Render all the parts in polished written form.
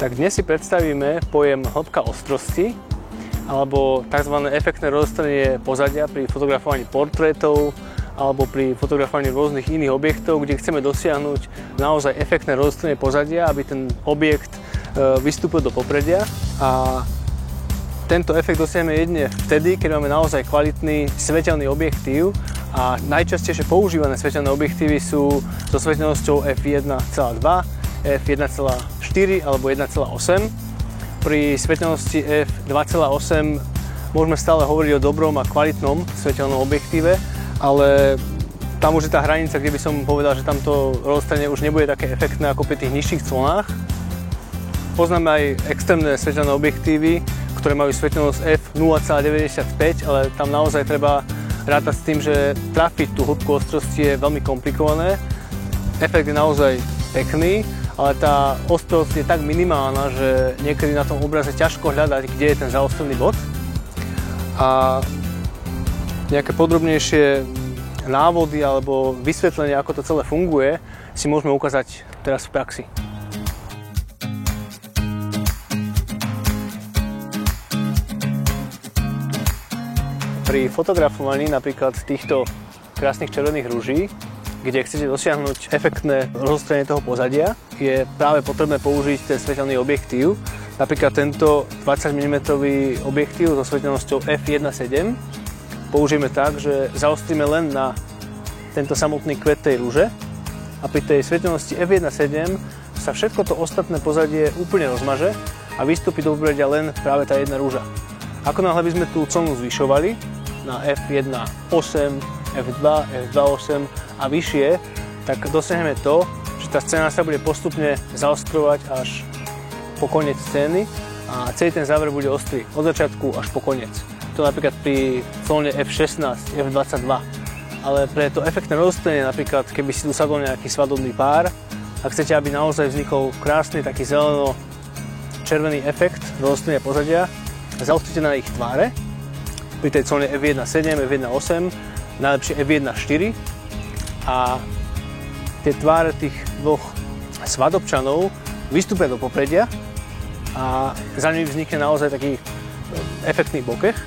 Tak dnes si predstavíme pojem hĺbka ostrosti alebo tzv. Efektné rozostrenie pozadia pri fotografovaní portrétov alebo pri fotografovaní rôznych iných objektov, kde chceme dosiahnuť naozaj efektné rozostrenie pozadia, aby ten objekt vystúpil do popredia. A tento efekt dosiahneme jedine vtedy, keď máme naozaj kvalitný svetelný objektív, a najčastejšie používané svetelné objektívy sú so svetelnosťou f1.2, f1.4 alebo 1.8. Pri svetelnosti f2.8 môžeme stále hovoriť o dobrom a kvalitnom svetelnom objektíve, ale tam už je tá hranica, kde by som povedal, že tamto rozostrenie už nebude také efektné ako pri tých nižších clonách. Poznáme aj extrémne svetelné objektívy, ktoré majú svetelnosť f0.95, ale tam naozaj treba rátať s tým, že trafiť tú hĺbku ostrosti je veľmi komplikované. Efekt je naozaj pekný, ale tá ostrosť je tak minimálna, že niekedy na tom obraze ťažko hľadať, kde je ten zaostrený bod. A nejaké podrobnejšie návody alebo vysvetlenie, ako to celé funguje, si môžeme ukázať teraz v praxi. Pri fotografovaní napríklad týchto krásnych červených rúží, kde chcete dosiahnuť efektné rozostrenie toho pozadia, je práve potrebné použiť ten svetelný objektív. Napríklad tento 20 mm objektív so svetelnosťou f1.7 použijeme tak, že zaostríme len na tento samotný kvet tej rúže a pri tej svetelnosti f1.7 sa všetko to ostatné pozadie úplne rozmaže a vystúpi do popredia len práve tá jedna rúža. Ako náhle by sme tú clonu zvyšovali na f1.8, f2, f2.8 a vyššie, tak dosiahneme to, že tá scéna sa bude postupne zaostrovať až po koniec scény a celý ten záver bude ostrý od začiatku až po koniec. To napríklad pri clone f16, f22. Ale pre to efektné rozostrenie, napríklad keby si tu sadol nejaký svadobný pár a chcete, aby naozaj vznikol krásny taký zeleno-červený efekt rozostrenia pozadia, zaostrite na ich tváre. Pri tej clone f1.7, f1.8, najlepšie f1.4 a tie tváre tých dvoch svadobčanov vystúpia do popredia a za nimi vznikne naozaj taký efektný bokeh.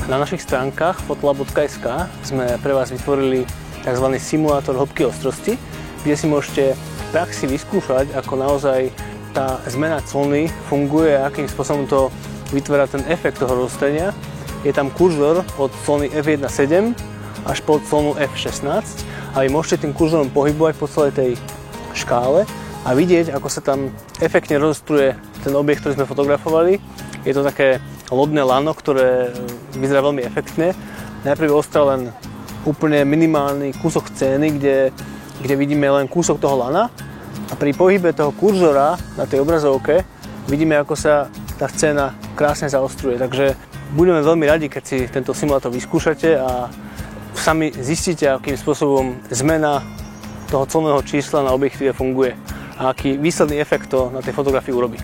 Na našich stránkach fotolab.sk sme pre vás vytvorili tzv. Simulátor hĺbky ostrosti, kde si môžete v praxi vyskúšať, ako naozaj tá zmena clony funguje a akým spôsobom to vytvára ten efekt toho rozostrenia. Je tam kurzor od clony f1.7 až po clonu f16 a vy môžete tým kurzorom pohybovať po celej tej škále a vidieť, ako sa tam efektne rozostruje ten objekt, ktorý sme fotografovali. Je to také lodné lano, ktoré vyzerá veľmi efektne. Najprv ostrel len úplne minimálny kúsok scény, kde vidíme len kúsok toho lana a pri pohybe toho kurzora na tej obrazovke vidíme, ako sa tá scéna krásne zaostruje. Takže budeme veľmi radi, keď si tento simulátor vyskúšate a sami zistíte, akým spôsobom zmena toho clonného čísla na objektíve funguje a aký výsledný efekt to na tej fotografii urobí.